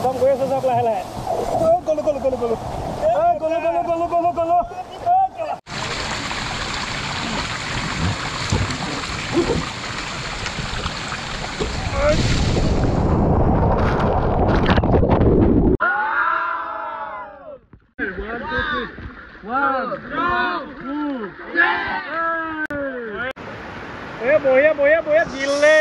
প্ৰথম গৈ আছো যাওক লাহে লাহে গলো গলো গলো গলো গলো গলো গলো গলো গলো বঢ়িয়া বঢ়িয়া বঢ়িয়া দিলে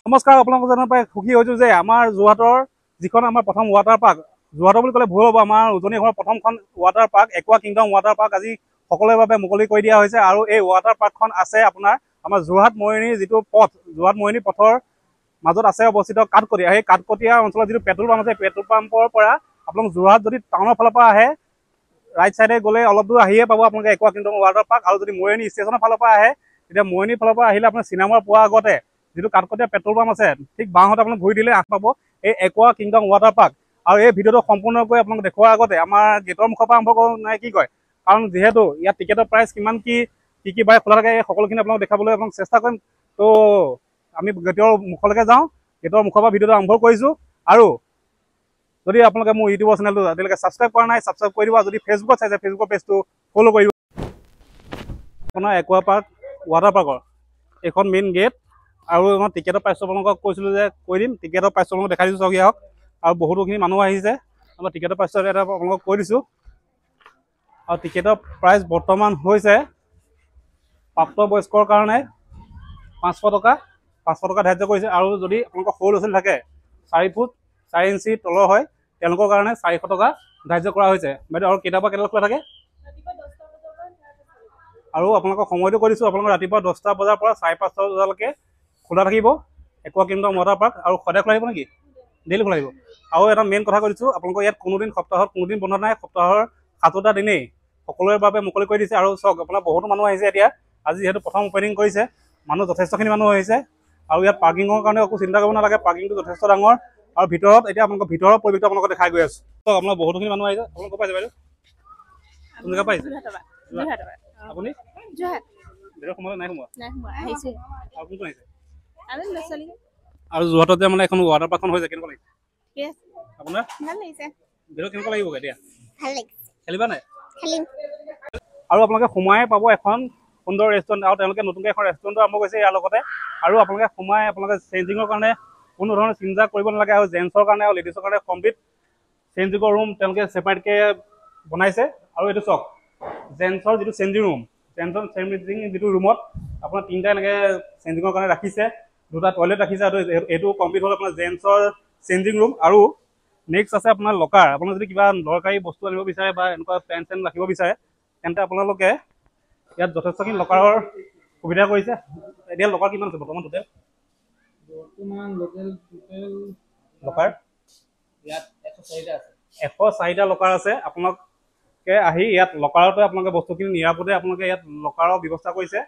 নমস্কাৰ আপোনালোক জনাৰ পাই সুখী হৈছোঁ যে আমাৰ যোৰহাটৰ যিখন আমাৰ প্ৰথম ৱাটাৰ পাৰ্ক যোৰহাটৰ বুলি ক'লে ভুল হ'ব আমাৰ উজনি অসমৰ প্ৰথমখন water park একুৱা kingdom water park আজি সকলোৰে বাবে মুকলি কৰি দিয়া হৈছে আৰু এই ৱাটাৰ পাৰ্কখন আছে আপোনাৰ আমাৰ যোৰহাট মৰিয়নি যিটো পথ যোৰহাট মৰিয়নি পথৰ মাজত আছে অৱস্থিত কাঠকটীয়া সেই কাঠকটীয়া অঞ্চলত যিটো পেট্ৰল পাম্প আছে পেট্ৰল পাম্পৰ পৰা আপোনালোক যোৰহাট যদি টাউনৰ ফালৰ পৰা আহে ৰাইট চাইডে গ'লে অলপ দূৰ আহিয়ে পাব আপোনালোকে একুৱা কিংডম ৱাটাৰ পাৰ্ক আৰু যদি মৰিয়নি ষ্টেচনৰ ফালৰ পৰা আহে তেতিয়া মৰিয়নিৰ ফালৰ পৰা আহিলে আপোনাৰ চিনেমাৰ পোৱাৰ আগতে যিটো কাঠকটীয়া পেট্ৰল পাম্প আছে ঠিক বাওঁহাতে আপোনাক ঘূৰি দিলে আহি পাব এই একুৱা কিংডম ৱাটাৰ পাৰ্ক আৰু এই ভিডিঅ'টো সম্পূৰ্ণকৈ আপোনাক দেখুওৱাৰ আগতে আমাৰ গেটৰ মুখৰ পৰা আৰম্ভ কৰোঁ নাই কি কয় কাৰণ যিহেতু ইয়াত টিকেটৰ প্ৰাইচ কিমান কি বাৰে খোলা থাকে এই সকলোখিনি আপোনাক দেখাবলৈ আপোনাক চেষ্টা কৰিম তো আমি গেটৰ মুখলৈকে যাওঁ গেটৰ মুখৰ পৰা ভিডিঅ'টো আৰম্ভ কৰিছোঁ আৰু যদি আপোনালোকে মোৰ ইউটিউবৰ চেনেলটো আজিলৈকে ছাবস্ক্ৰাইব কৰা নাই ছাবস্ক্ৰাইব কৰি দিব যদি ফেচবুকত চাইছে ফেচবুকৰ পেজটো ফ'ল' কৰিব আপোনাৰ একুৱা পাৰ্ক ৱাটাৰ পাৰ্কৰ এইখন মেইন গেট আৰু মই টিকেটৰ প্ৰাইচটো আপোনালোকক কৈছিলোঁ যে কৈ দিম টিকেটৰ প্ৰাইচটো আপোনালোকক দেখাই দিছোঁ চাওক ইয়াক আৰু বহুতোখিনি মানুহ আহিছে মই টিকেটৰ প্ৰাইচটো এটা আপোনালোকক কৈ দিছোঁ আৰু টিকেটৰ প্ৰাইচ বৰ্তমান হৈছে প্ৰাপ্তবয়স্কৰ কাৰণে 500 টকা ধাৰ্য কৰিছে আৰু যদি আপোনালোকৰ সৰু ল'ৰা ছোৱালী থাকে 4 ফুট 4 ইঞ্চি তলৰ হয় তেওঁলোকৰ কাৰণে 400 টকা ধাৰ্য কৰা হৈছে বাইদেউ আৰু কেইটাৰ পৰা কেইটালৈ খোলা থাকে আৰু আপোনালোকক সময়টো কৈ দিছোঁ আপোনালোকৰ ৰাতিপুৱা 10টা বজাৰ পৰা 5:30 বজালৈকে খোলা থাকিব একুৱা কিংডম ৱাটাৰ পাৰ্ক আৰু সদায় খোলা থাকিব নেকি ডেইলি খোলা থাকিব আৰু এটা মেইন কথা কৈ দিছোঁ আপোনালোকৰ ইয়াত কোনোদিন সপ্তাহত কোনোদিন বন্ধ নাই সপ্তাহৰ 7টা দিনেই সকলোৰে বাবে মুকলি কৰি দিছে আৰু চাওক আপোনাৰ বহুতো মানুহ আহিছে এতিয়া আজি যিহেতু প্ৰথম অপেনিং কৰিছে মানুহ যথেষ্টখিনি মানুহ আহিছে আৰু ইয়াত পাৰ্কিঙৰ কাৰণে একো চিন্তা কৰিব নালাগে পাৰ্কিংটো যথেষ্ট ডাঙৰ আৰু ভিতৰত এতিয়া আপোনালোকৰ ভিতৰৰ পৰিৱেশটো আপোনালোকক দেখাই গৈ আছোঁ চাওক আপোনাৰ বহুতখিনি মানুহ আহিছে আপোনালোক ক'ৰ পাইছে বাইদেউ কোন জেগা পাইছে আপুনি ভিতৰত সোমালে নাই সোমোৱা আহিছে আৰু কোনটো আহিছে আৰু আৰু যোৰহাটত যে মানে এখন ৱাটাৰ পাৰ্কখন হৈছে কেনেকুৱা লাগিছে আপোনাৰ ভাল লাগিছে ভিতৰত কেনেকুৱা লাগিব এতিয়া ভাল লাগিছে খেলিবা নাই খেলিম আৰু আপোনালোকে সোমাই পাব এখন সুন্দৰ ৰেষ্টুৰেণ্ট আৰু তেওঁলোকে নতুনকৈ এখন ৰেষ্টুৰেণ্টো আৰম্ভ কৰিছে ইয়াৰ লগতে আৰু আপোনালোকে সোমাই আপোনালোকে চেঞ্জিঙৰ কাৰণে কোনো ধৰণৰ চিন্তা কৰিব নালাগে আৰু জেণ্টছৰ কাৰণে আৰু লেডিছৰ কাৰণে কমপ্লিট চেঞ্জিঙৰ ৰুম তেওঁলোকে ছেপাৰেটকৈ বনাইছে আৰু এইটো চাওক জেণ্টছৰ যিটো চেঞ্জিং ৰুম জেণ্টছৰ চেঞ্জিং যিটো ৰুমত আপোনাৰ 3টা এনেকৈ চেঞ্জিঙৰ কাৰণে ৰাখিছে 2টা টয়লেট ৰাখিছে আৰু এইটো কমপ্লিট হ'ল আপোনাৰ জেণ্টছৰ চেঞ্জিং ৰুম আৰু নেক্সট আছে আপোনাৰ লকাৰ আপোনাৰ যদি কিবা দৰকাৰী বস্তু আনিব বিচাৰে বা এনেকুৱা পেন চেন ৰাখিব বিচাৰে তেন্তে আপোনালোকে ইয়াত যথেষ্টখিনি লকাৰৰ সুবিধা কৰিছে এতিয়া লকাৰ কিমান আছে বৰ্তমান টোটেল লকাৰ ইয়াত 104টা লকাৰ আছে আপোনালোকে আহি ইয়াত লকাৰতে আপোনালোকে বস্তুখিনি নিৰাপদে আপোনালোকে ইয়াত লকাৰৰ ব্যৱস্থা কৰিছে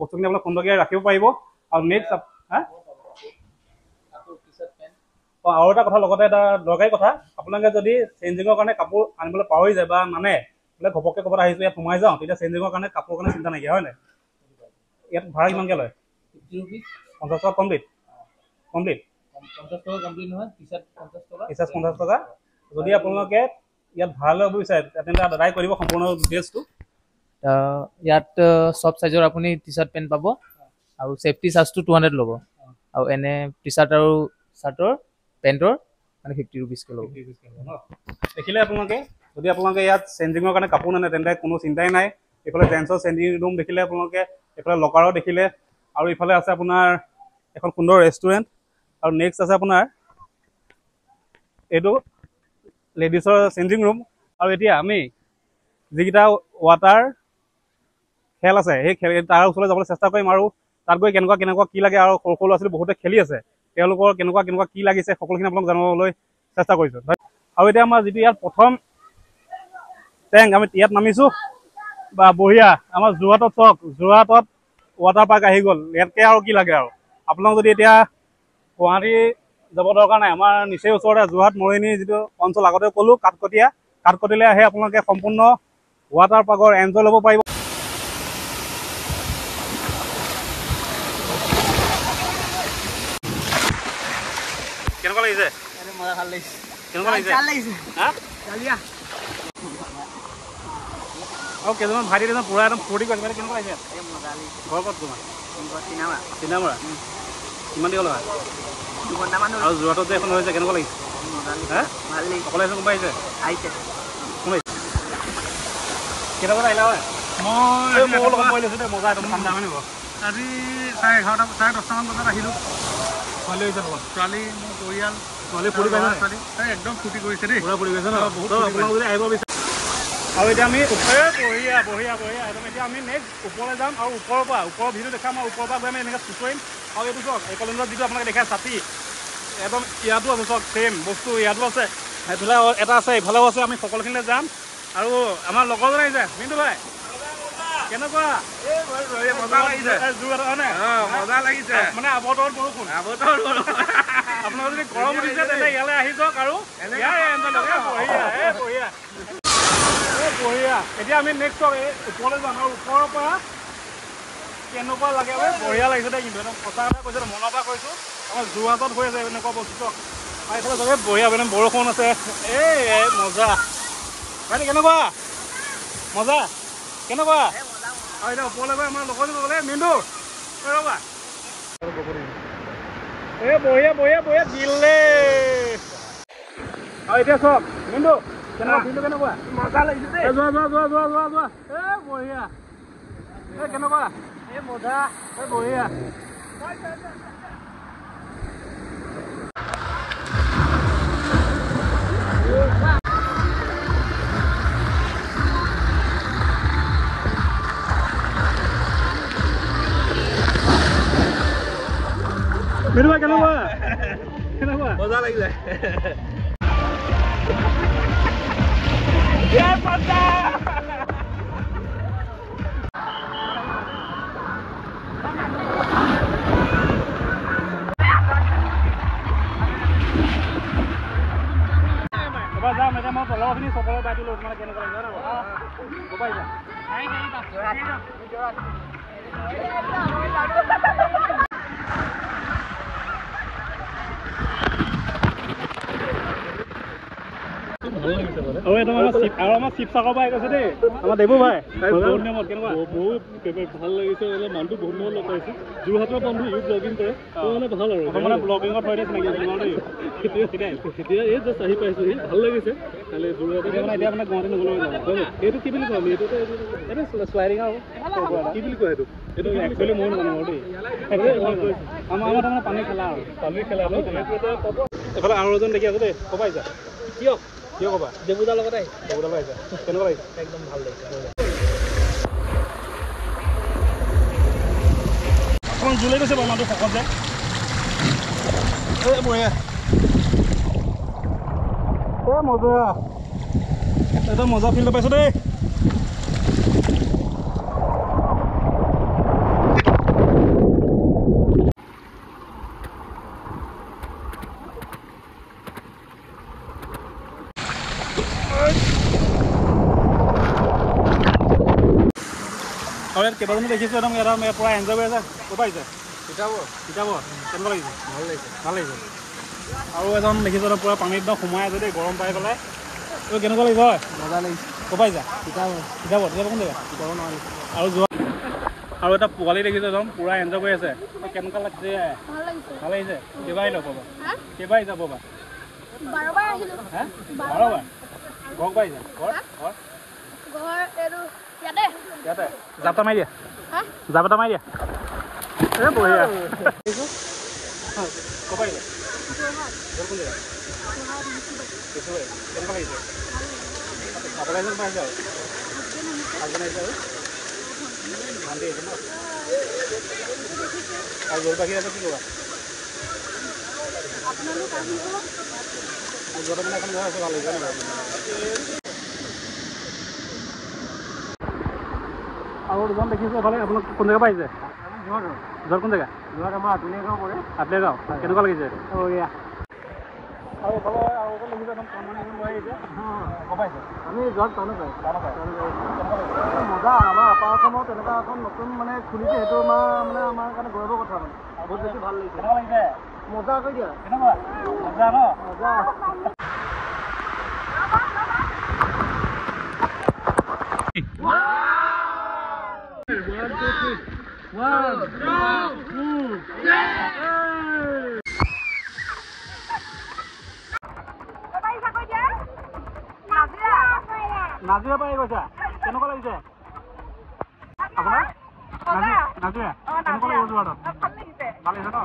বস্তুখিনি আপোনালোকে সুন্দৰকৈ ৰাখিব পাৰিব আৰু নেক্সট আৰু এটা কথা লগতে এটা দৰকাৰী কথা আপোনালোকে যদি চেঞ্জিঙৰ কাৰণে কাপোৰ আনিবলৈ পাহৰি যায় বা মানে বোলে ঘপককৈ ক'ৰবাত আহিছোঁ ইয়াত সোমাই যাওঁ তেতিয়া চেঞ্জিঙৰ কাৰণে কাপোৰৰ কাৰণে চিন্তা নাইকিয়া হয় নাই ইয়াত ভাড়া কিমানকৈ লয় 50 টকা কমপ্লিট 50 টকা কমপ্লিট নহয় টি-চাৰ্ট 50 টকা যদি আপোনালোকে ইয়াত ভাড়া ল'ব বিচাৰে তেন্তে দাদাই কৰি দিব সম্পূৰ্ণ ডিটেইলছটো ইয়াত সব সাইজৰ আপুনি টি-চাৰ্ট পেণ্ট পাব আৰু সেফটি চাৰ্জটো 200 ল'ব আৰু এনে টি-চাৰ্ট আৰু চাৰ্টৰ পেণ্টৰ মানে 50 रुपीसকৈ ল'ব দেখিলে আপোনালোকে যদি আপোনালোকে ইয়াত চেঞ্জিঙৰ কাৰণে কাপোৰ নানে তেন্তে কোনো চিন্তাই নাই এইফালে জেণ্টছৰ চেঞ্জিং ৰুম দেখিলে আপোনালোকে এইফালে লকাৰো দেখিলে আৰু ইফালে আছে আপোনাৰ এখন সুন্দৰ ৰেষ্টুৰেণ্ট আৰু নেক্সট আছে আপোনাৰ এইটো লেডিছৰ চেঞ্জিং ৰুম আৰু এতিয়া আমি যিকেইটা ৱাটাৰ খেল আছে সেই খেল তাৰ ওচৰলৈ যাবলৈ চেষ্টা কৰিম আৰু তাত গৈ কেনেকুৱা কি লাগে আৰু সৰু ল'ৰা ছোৱালী বহুতে খেলি আছে তেওঁলোকৰ কেনেকুৱা কি লাগিছে সকলোখিনি আপোনালোক জানিবলৈ চেষ্টা কৰিছোঁ আৰু এতিয়া আমাৰ যিটো ইয়াত প্ৰথম টেংক আমি ইয়াত নামিছোঁ বা বঢ়িয়া আমাৰ যোৰহাটত চাওক যোৰহাটত ৱাটাৰ পাৰ্ক আহি গ'ল ইয়াতকৈ আৰু কি লাগে আৰু আপোনালোক যদি এতিয়া গুৱাহাটী যাব দৰকাৰ নাই আমাৰ নিচেই ওচৰতে যোৰহাট মৰিয়নি যিটো অঞ্চল আগতে ক'লোঁ কাঠকটীয়ালৈ আহে আপোনালোকে সম্পূৰ্ণ ৱাটাৰ পাৰ্কৰ এনজয় ল'ব পাৰিব। কেনেকুৱা লাগিছে? ভাল লাগিছে। কেনেকুৱা লাগিছে? হা? আৰু কেইজনমান ভাইটি কেইজন পুৰা একদম ফূৰ্তি কৰিছে, কেনেকুৱা লাগিছে? ঘৰ ক'ত তোমাৰ? চিনামৰা। কিমান দেৰি হ'ল? 2 ঘণ্টামান হ'ল। আৰু যোৰহাটত যে এখন হৈছে কেনেকুৱা লাগিছে? হা? অকলে আহিছে, কোনোবা আহিছে? কোন আহিছে? কেইটা বজাত আহিলা হয়? মই লগত মই লৈছোঁ দেই, মজা একদম ঠাণ্ডা হয় নিব। আজি 11:30 10:30মান বজাত আহিলোঁ। ছোৱালী হৈছে লগত? ছোৱালী মোৰ পৰিয়াল। ছোৱালী ফূৰ্তি পাইছে? একদম ফূৰ্তি কৰিছে দেই। পুৰা ফূৰ্তি কৰিছে ন? বহুত আপোনালোক যদি আহিব বিচাৰে। আৰু এতিয়া আমি বঢ়িয়া একদম এতিয়া আমি নেক্সট ওপৰলৈ যাম আৰু ওপৰৰ ভিডিঅ' দেখাম আৰু ওপৰৰ পৰা গৈ আমি এনেকৈ চুচ কৰিম। আৰু এইটো চাওক একলেণ্ডত যিটো আপোনালোকে দেখায় ছাতি একদম ইয়াতো আছে চাওক ছেইম বস্তু ইয়াতো আছে, সেইফালে এটা আছে এইফালেও আছে। আমি সকলোখিনিলৈ যাম আৰু আমাৰ লগৰজন আহিছে মিণ্টু ভাই কেনেকুৱা? মজা লাগিছে মানে আৱতৰত বৰষুণ আপোনালোকে যদি গৰম উঠিছে তেন্তে ইয়ালৈ আহি যাওক আৰু বঢ়িয়া। এতিয়া আমি নেক্সট ওপৰলৈ যাম আৰু ওপৰৰ পৰা কেনেকুৱা লাগে বঢ়িয়া লাগিছে দেই, কিন্তু একদম সঁচা কথা কৈছোঁ, মনৰ পৰা কৈছোঁ। আমাৰ যোৰহাটত হৈ আছে এনেকুৱা বস্তু আৰু এইফালে যাবে বঢ়িয়া একদম বৰষুণ আছে। এই মজা ভাইটি কেনেকুৱা? মজা কেনেকুৱা? আৰু এতিয়া ওপৰলৈ গৈ আমাৰ লগৰজন গ'লে মিণ্টু ৰ'বা বঢ়িয়া দিলে। আৰু এতিয়া চাওক মিণ্টু কেনেকুৱা? মজা লাগিছে যোৱা বঢ়িয়া কেনেকুৱা? মজা বঢ়িয়া। কেনেকুৱা? মজা লাগিলে। এবাৰ যাম এতিয়া মই তলৰখিনি চকলৰ বাইটো লৈ মানে কেনেকুৱা লাগে আৰু একদম আমাৰ শিৱসাগৰ পৰা গৈছে দেই আমাৰ দেৱু ভাই নিয়মত কেনেকুৱা? বহুত ভাল লাগিছে, মানুহটো বহুত দিনত লগ পাইছোঁ। যোৰহাটৰ বন্ধু ব্লগিং কৰে মানে ভাল আৰু মানে ব্লগিঙত হয় চিনাকি এতিয়া এই জাষ্ট আহি পাইছোঁ, ভাল লাগিছে। খালি যোৰহাটত এতিয়া মানে গুৱাহাটী নগ'লৈ যাব। এইটো কি বুলি কয়? এইটো শ্লাইডিং আৰু কি বুলি কয়? এইটো একচুৱেলি ময়ো নাজানো বাৰু দেই। আমাৰ তাৰমানে পানী খেলা এইফালে আৰু এজন দেখি আছোঁ দেই। ক'ব আহিছা? কিয় ক'বা? দেবুদাৰ লগত আহিছে। কেনেকুৱা লাগিছে? একদম ভাল লাগিছে। অকণমান জুলাই গৈছে বাৰু মানুহটো শকত যে বঢ়িয়া মজা এটা মজা ফিল্ড পাইছোঁ দেই। আৰু ইয়াত কেইবাজনো দেখিছোঁ একদম এটা পূৰা এনজয় কৰি আছে। ক'ৰ পৰা আহিছে? তিতাবৰ কেনেকুৱা লাগিছে? ভাল লাগিছে। আৰু এজন দেখিছোঁ একদম পূৰা পানীত একদম সোমাই আছে দেই গৰম পাই পেলাই। এইটো কেনেকুৱা লাগিছে? হয় মজা লাগিছে। ক'ৰ পৰা আহিছা? তিতাবৰ কোন জেগা? আৰু যোৱা আৰু এটা পোৱালি দেখিছোঁ একদম পূৰা এনজয় কৰি আছে। কেনেকুৱা লাগিছে? ভাল লাগিছে। কেইবাৰ আহিলা পাবা? কেইবাৰ আহিছা পাবা? 12 বাৰ আহিলোঁ। হা 12 বাৰ? ঘৰ পৰা আহিছা? ইয়াতে জাপটা মাৰি দিয়া। বঢ়িয়া। ক'ৰ পৰা আহিছা? কোন জেগা? কেনেকুৱা লাগিছে? অকলে আহিছে পাইছে আৰু হাজবেণ্ড আহিছে আৰু ভণ্টি আহিছে ন? আৰু জল বাকী আছে কি ক'বা? যোৱাটো মানে এখন ঘৰ আছে ভাল লাগিছে ন? আৰু দুজন দেখিছোঁ এফালে আপোনাক কোন জেগা পৰা আহিছে? যোৰহাট কোন জেগা? যোৰহাট আমাৰ আতলিয়া গাঁও পৰে। আতলিয়া গাঁও কেনেকুৱা লাগিছে? বঢ়িয়া। আৰু এইফালে আৰু অকণ দেখিছে একদম কণমানি লৈ আহিছে গম পাইছে আমি যোৱাত টানো পাই মজা আমাৰ আপাৰ অসমত তেনেকুৱা এখন নতুন মানে খুলিছে সেইটো মানে আমাৰ কাৰণে গৌৰৱৰ কথা মানে বহুত বেছি ভাল লাগিছে কেনেকুৱা লাগিছে মজা কৰি দিয়া কেনেকুৱা মজা ন মজা নাজিৰা পাই গৈছা কেনেকুৱা লাগিছে আপোনাৰ নাজিৰা কেনেকুৱা লাগিব যোৰহাটত ভাল লাগিছে ন